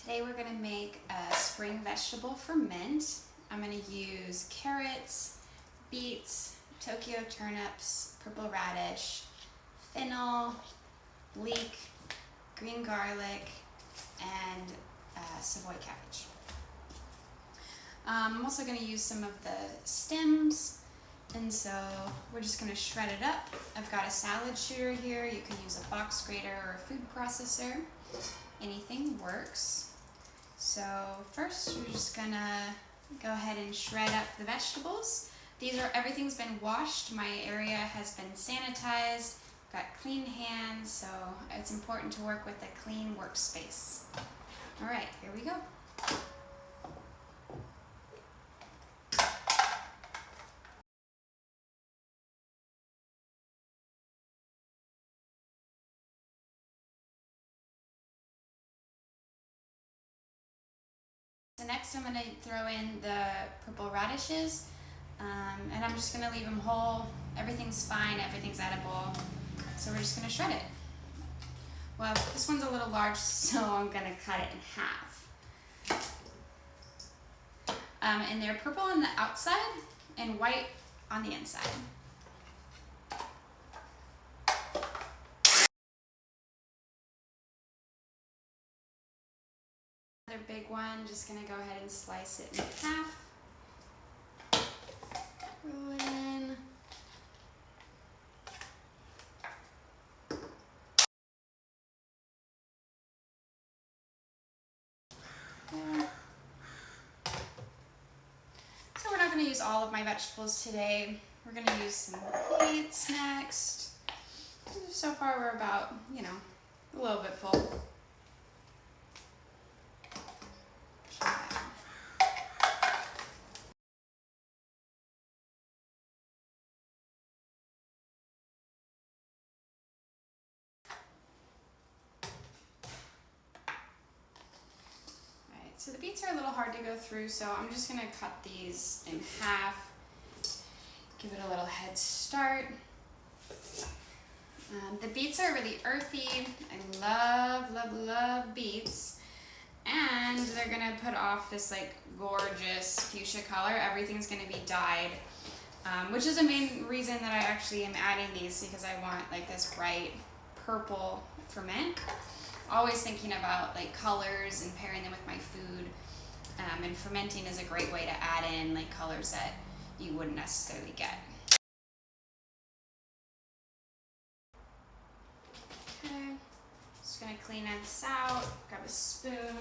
Today we're going to make a spring vegetable ferment. I'm going to use carrots, beets, Tokyo turnips, purple radish, fennel, leek, green garlic, and savoy cabbage. I'm also going to use some of the stems, and so we're just going to shred it up. I've got a salad shooter here. You can use a box grater or a food processor. Anything works. So first we're just going to go ahead and shred up the vegetables. Everything's been washed. My area has been sanitized. Got clean hands, so it's important to work with a clean workspace. All right, here we go. So next I'm going to throw in the purple radishes, and I'm just going to leave them whole. Everything's fine, everything's edible, so we're just going to shred it. Well, this one's a little large, so I'm going to cut it in half. And they're purple on the outside and white on the inside. Another big one, just going to go ahead and slice it in half. Roll it in. There. So we're not going to use all of my vegetables today. We're going to use some beets next. So far we're about, a little bit full. So the beets are a little hard to go through, so I'm just going to cut these in half, give it a little head start. The beets are really earthy. I love beets. And they're going to put off this gorgeous fuchsia color. Everything's going to be dyed, which is the main reason that I actually am adding these, because I want this bright purple ferment. Always thinking about colors and pairing them with my food, and fermenting is a great way to add in colors that you wouldn't necessarily get. Okay, just gonna clean this out, grab a spoon.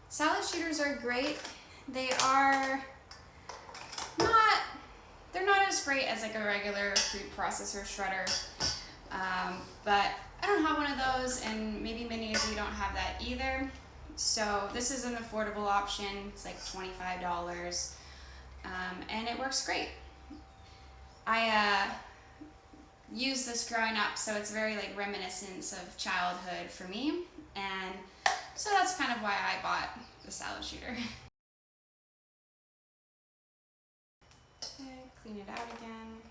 Salad shooters are great. They're not as great as a regular food processor shredder, but I don't have one of those, and maybe many of you don't have that either. So this is an affordable option. It's $25, and it works great. I used this growing up, so it's very reminiscent of childhood for me, and so that's kind of why I bought the salad shooter. Okay, clean it out again.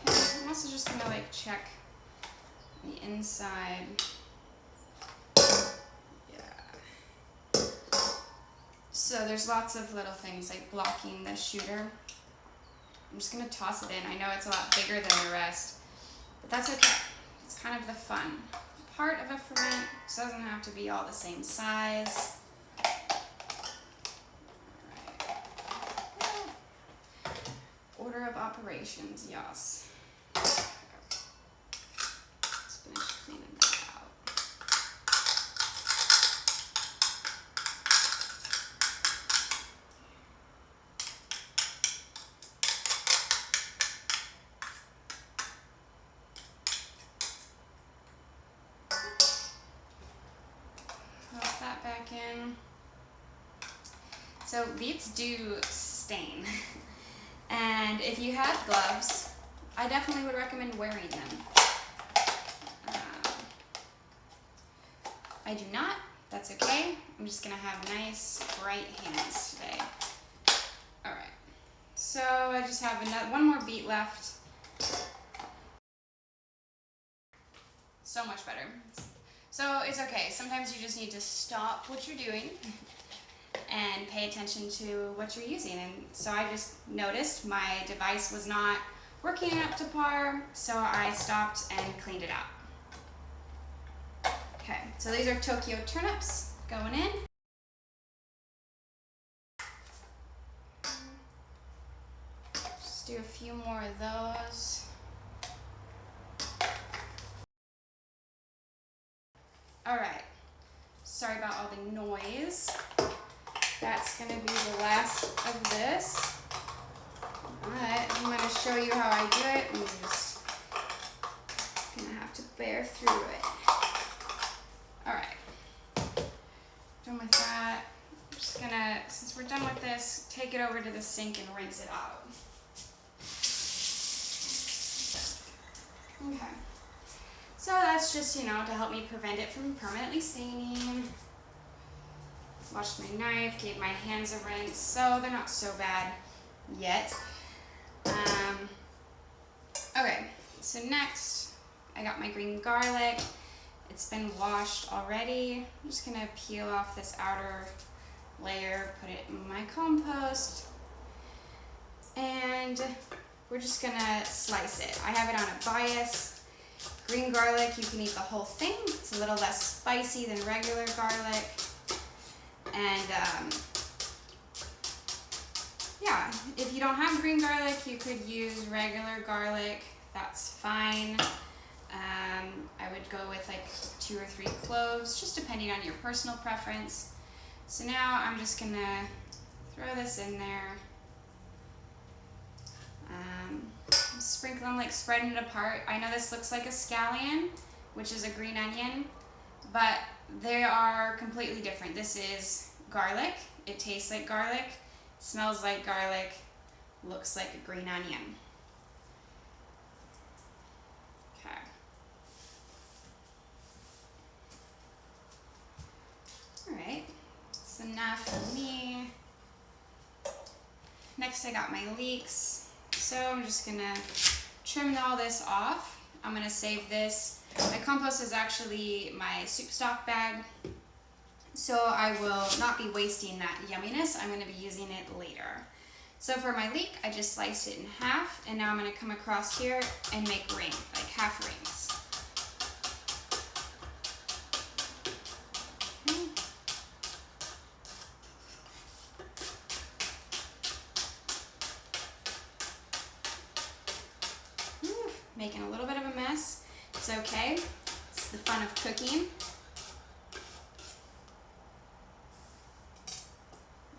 Okay, I'm also just gonna check the inside. So there's lots of little things blocking the shooter. I'm just going to toss it in. I know it's a lot bigger than the rest, but that's okay. It's kind of the fun part of a ferment. It doesn't have to be all the same size. All right. Order of operations, yes. Let's finish cleaning that out. That back in. in. So beets do stain. And if you have gloves, I definitely would recommend wearing them. I do not, that's okay. I'm just gonna have nice, bright hands today. All right, so I just have one more beet left. So much better. So it's okay, sometimes you just need to stop what you're doing and pay attention to what you're using. And so I just noticed my device was not working up to par, so I stopped and cleaned it out. Okay, so these are Tokyo turnips going in. Just do a few more of those. All right, sorry about all the noise. That's gonna be the last of this. All right, I'm gonna show you how I do it. I'm just gonna have to bear through it. All right, done with that. I'm just gonna, since we're done with this, take it over to the sink and rinse it out. Okay, so that's just, to help me prevent it from permanently staining. Washed my knife, gave my hands a rinse, so they're not so bad yet. Okay, so next I got my green garlic. It's been washed already. I'm just gonna peel off this outer layer, put it in my compost, and we're just gonna slice it. I have it on a bias. Green garlic, you can eat the whole thing. It's a little less spicy than regular garlic. And yeah, if you don't have green garlic, you could use regular garlic. That's fine. I would go with like 2 or 3 cloves, just depending on your personal preference. So now I'm just gonna throw this in there. Sprinkle them, like spreading it apart. I know this looks like a scallion, which is a green onion, but they are completely different. This is garlic. It tastes like garlic, smells like garlic, looks like a green onion. Okay. All right, that's enough for me. Next I got my leeks. So I'm just gonna trim all this off. I'm gonna save this. My compost is actually my soup stock bag, so I will not be wasting that yumminess. I'm gonna be using it later. So for my leek, I just sliced it in half, and now I'm gonna come across here and make rings, like half rings. Making a little bit of a mess. It's okay. It's the fun of cooking.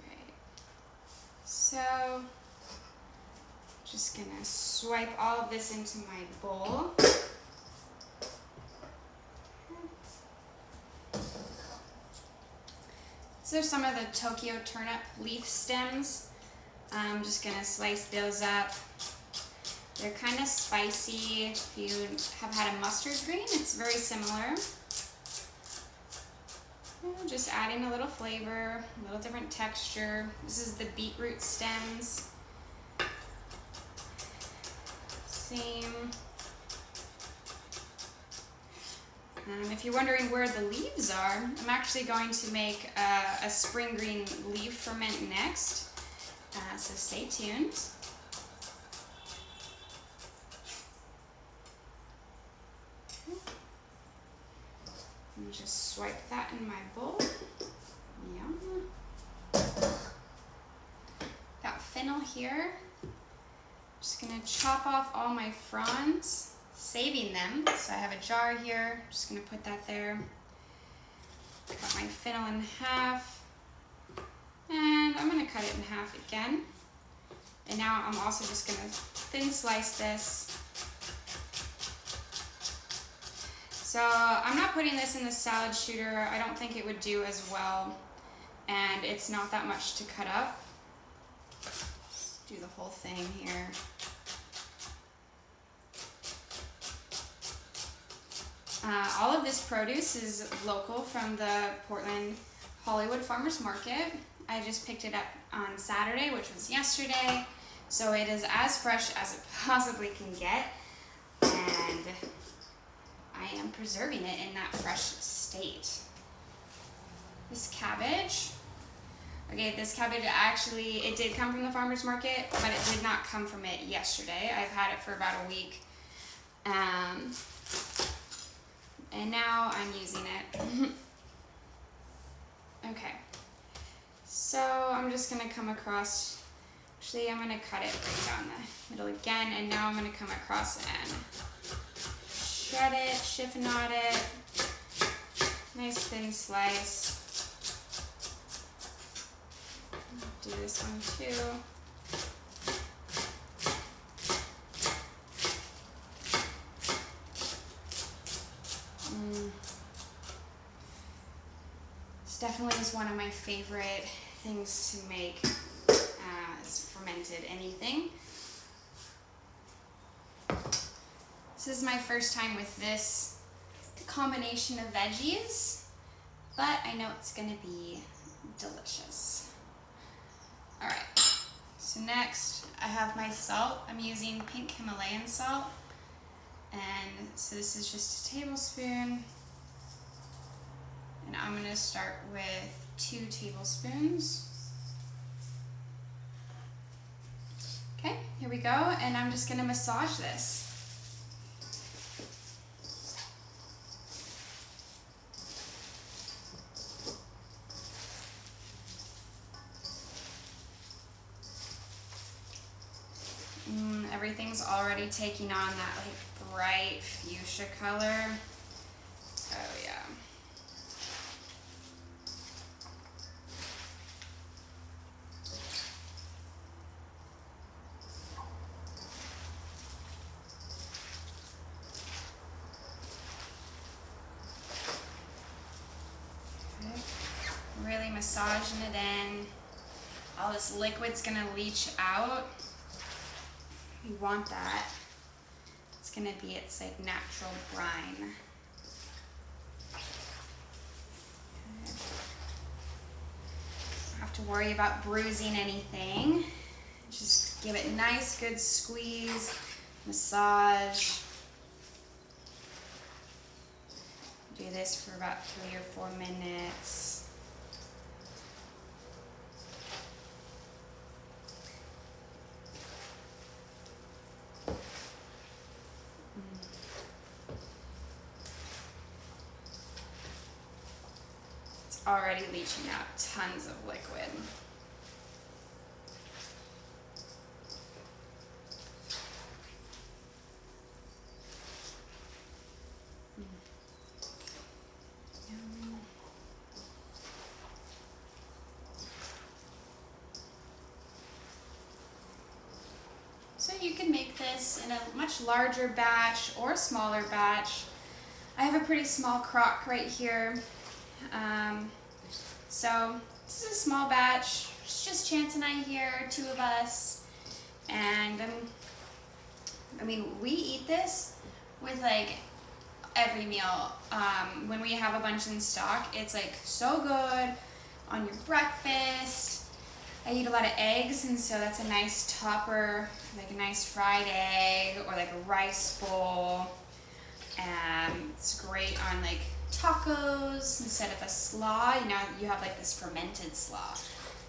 Right. So, just gonna swipe all of this into my bowl. So some of the Tokyo turnip leaf stems. I'm just gonna slice those up. They're kind of spicy. If you have had a mustard green, it's very similar. Just adding a little flavor, a little different texture. This is the beetroot stems. Same. If you're wondering where the leaves are, I'm actually going to make a spring green leaf ferment next. So stay tuned. And just swipe that in my bowl. Yum. Got fennel here. Just gonna chop off all my fronds, saving them. So I have a jar here. Just gonna put that there. Cut my fennel in half. And I'm gonna cut it in half again. And now I'm also just gonna thin slice this. So I'm not putting this in the salad shooter. I don't think it would do as well. and it's not that much to cut up. Let's do the whole thing here. All of this produce is local from the Portland Hollywood Farmers Market. I just picked it up on Saturday, which was yesterday, so it is as fresh as it possibly can get, and I am preserving it in that fresh state. This cabbage, okay, this cabbage actually, it did come from the farmer's market, but it did not come from it yesterday. I've had it for about a week, and now I'm using it. Okay, so I'm just gonna come across, actually I'm gonna cut it right down the middle again, and now I'm gonna come across and shred it, chiffonade it, nice thin slice. Do this one too. This definitely is one of my favorite things to make, is fermented anything. This is my first time with this combination of veggies, but I know it's gonna be delicious. All right, so next I have my salt. I'm using pink Himalayan salt, and so this is just a tablespoon, and I'm gonna start with 2 tablespoons. Okay, here we go, and I'm just gonna massage this. Everything's already taking on that like bright fuchsia color. Oh yeah. Okay. Really massaging it in. All this liquid's gonna leach out. We want that. It's gonna be its like natural brine. Okay. Don't have to worry about bruising anything. Just give it a nice good squeeze, massage. Do this for about 3 or 4 minutes. Already leaching out tons of liquid. So you can make this in a much larger batch or a smaller batch. I have a pretty small crock right here. So this is a small batch. It's just Chance and I here, 2 of us, and I mean, we eat this with like every meal. When we have a bunch in stock, it's like so good on your breakfast. I eat a lot of eggs, and so that's a nice topper, like a nice fried egg or like a rice bowl. It's great on like tacos instead of a slaw. You know, you have like this fermented slaw,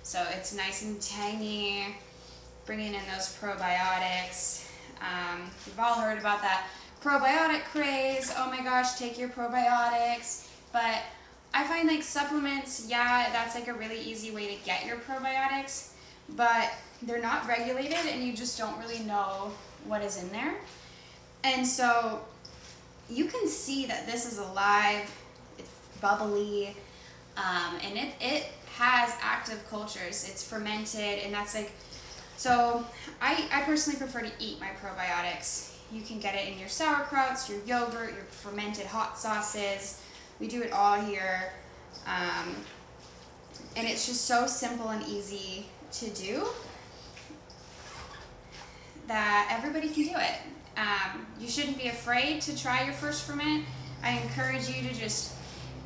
so it's nice and tangy, bringing in those probiotics. We've all heard about that probiotic craze. Oh my gosh, take your probiotics. But I find like supplements, yeah, that's like a really easy way to get your probiotics, but they're not regulated and you just don't really know what is in there. And so you can see that this is alive, it's bubbly, and it has active cultures. It's fermented, and that's like, so I personally prefer to eat my probiotics. You can get it in your sauerkrauts, your yogurt, your fermented hot sauces. We do it all here. And it's just so simple and easy to do that everybody can do it. You shouldn't be afraid to try your first ferment. I encourage you to just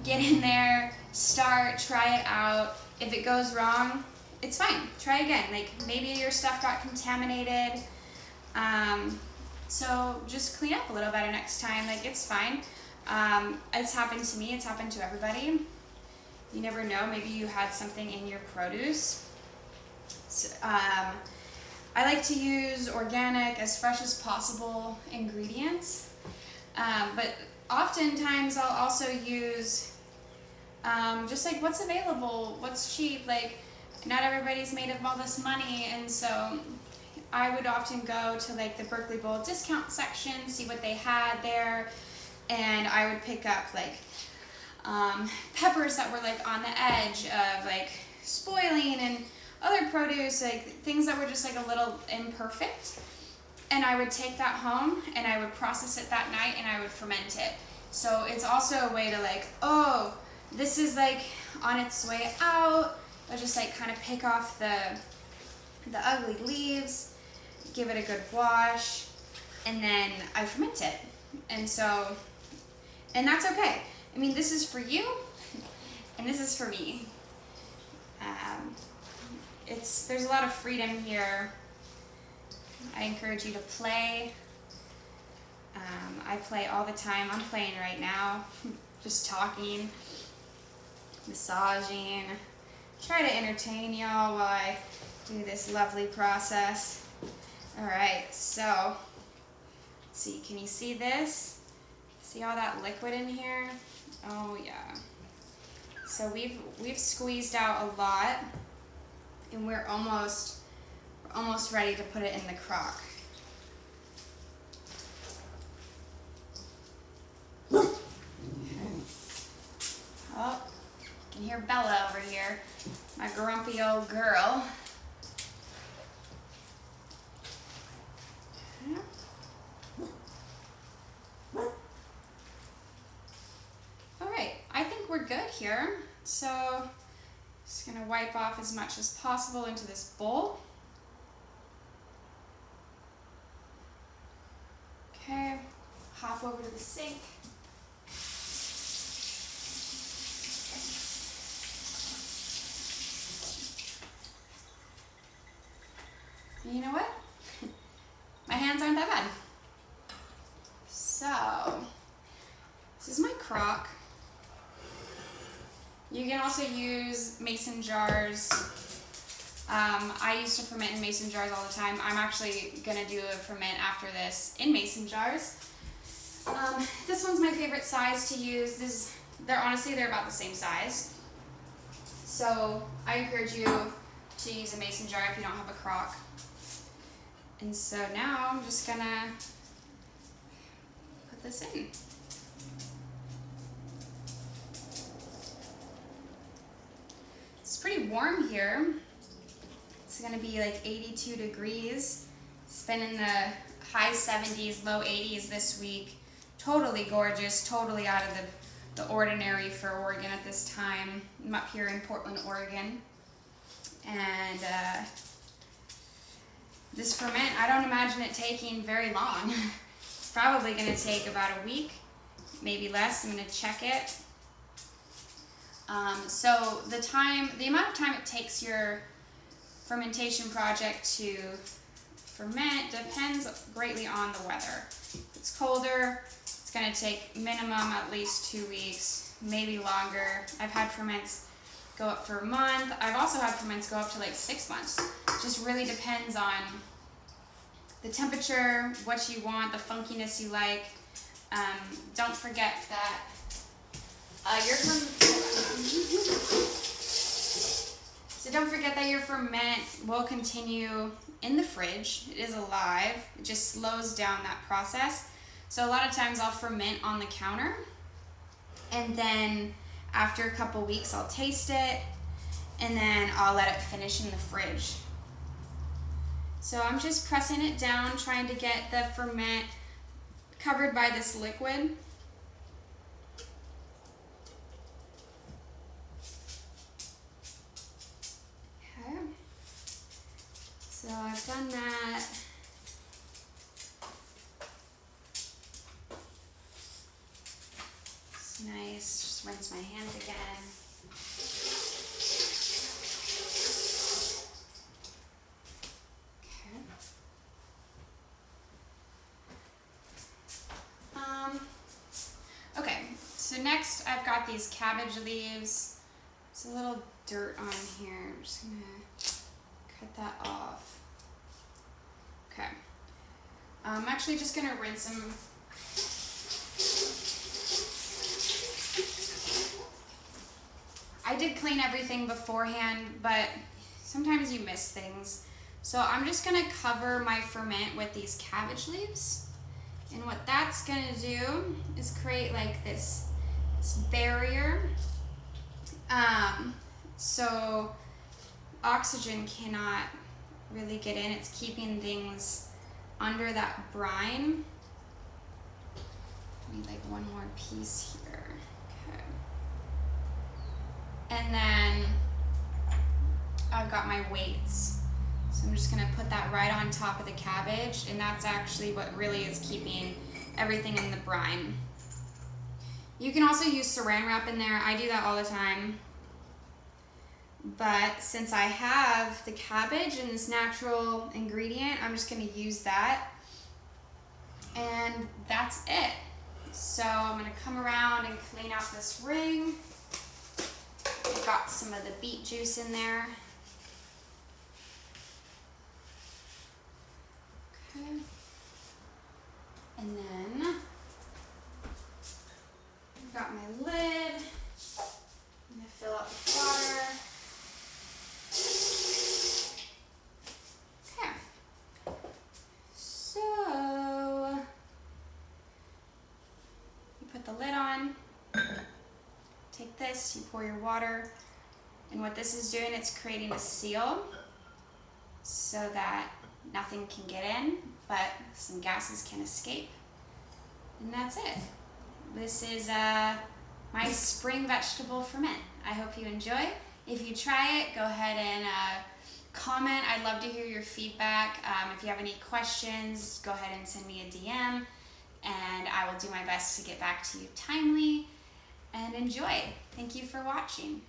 get in there, start, try it out. If it goes wrong, it's fine. Try again. Like maybe your stuff got contaminated. So just clean up a little better next time. Like it's fine. It's happened to me. It's happened to everybody. You never know. Maybe you had something in your produce. So, I like to use organic, as fresh as possible ingredients, but oftentimes I'll also use just like what's available, what's cheap. Like not everybody's made of all this money, and so I would often go to like the Berkeley Bowl discount section, see what they had there, and I would pick up like peppers that were like on the edge of like spoiling and other produce, like things that were just like a little imperfect, and I would take that home and I would process it that night and I would ferment it. So it's also a way to like, oh, this is like on its way out. I'll just like kind of pick off the ugly leaves, give it a good wash, and then I ferment it. And so, and that's okay. I mean, this is for you and this is for me. There's a lot of freedom here. I encourage you to play. I play all the time. I'm playing right now, just talking, massaging. Try to entertain y'all while I do this lovely process. All right, so let's see. Can you see this? See all that liquid in here? Oh yeah. So we've squeezed out a lot. And we're almost ready to put it in the crock. Okay. Oh, you can hear Bella over here, my grumpy old girl. All right, I think we're good here. So just gonna wipe off as much as possible into this bowl. Okay, hop over to the sink. And you know what? My hands aren't that bad. So, this is my crock. You can also use mason jars. I used to ferment in mason jars all the time. I'm actually gonna do a ferment after this in mason jars. This one's my favorite size to use. They're about the same size. So I encourage you to use a mason jar if you don't have a crock. And so now I'm just gonna put this in. It's pretty warm here. It's gonna be like 82 degrees. It's been in the high 70s, low 80s this week. Totally gorgeous, totally out of the ordinary for Oregon at this time. I'm up here in Portland, Oregon. And this ferment, I don't imagine it taking very long. It's probably gonna take about a week, maybe less. I'm gonna check it. So the amount of time it takes your fermentation project to ferment depends greatly on the weather. If it's colder, it's going to take minimum at least 2 weeks, maybe longer. I've had ferments go up for a month. I've also had ferments go up to like 6 months. It just really depends on the temperature, what you want, the funkiness you like. Don't forget that So don't forget that your ferment will continue in the fridge. It is alive. It just slows down that process. So a lot of times I'll ferment on the counter, and then after a couple weeks I'll taste it, and then I'll let it finish in the fridge. So I'm just pressing it down, trying to get the ferment covered by this liquid. So I've done that. It's nice. Just rinse my hands again. Okay, so next I've got these cabbage leaves. It's a little dirt on here. I'm just gonna cut that off. Okay. I'm actually just gonna rinse them. I did clean everything beforehand, but sometimes you miss things. So I'm just gonna cover my ferment with these cabbage leaves. And what that's gonna do is create like this barrier. So oxygen cannot really get in. It's keeping things under that brine. I need like one more piece here. Okay. And then I've got my weights. So I'm just gonna put that right on top of the cabbage, and that's actually what really is keeping everything in the brine. You can also use saran wrap in there. I do that all the time. But since I have the cabbage and this natural ingredient, I'm just gonna use that. And that's it. So I'm gonna come around and clean out this ring. I got some of the beet juice in there. Okay. And then I've got my lid. I'm gonna fill up with water. Okay. So you put the lid on. Take this, you pour your water, and what this is doing, it's creating a seal so that nothing can get in, but some gases can escape. And that's it. This is my spring vegetable ferment. I hope you enjoy. If you try it, go ahead and comment. I'd love to hear your feedback. If you have any questions, go ahead and send me a DM, and I will do my best to get back to you timely. And enjoy. Thank you for watching.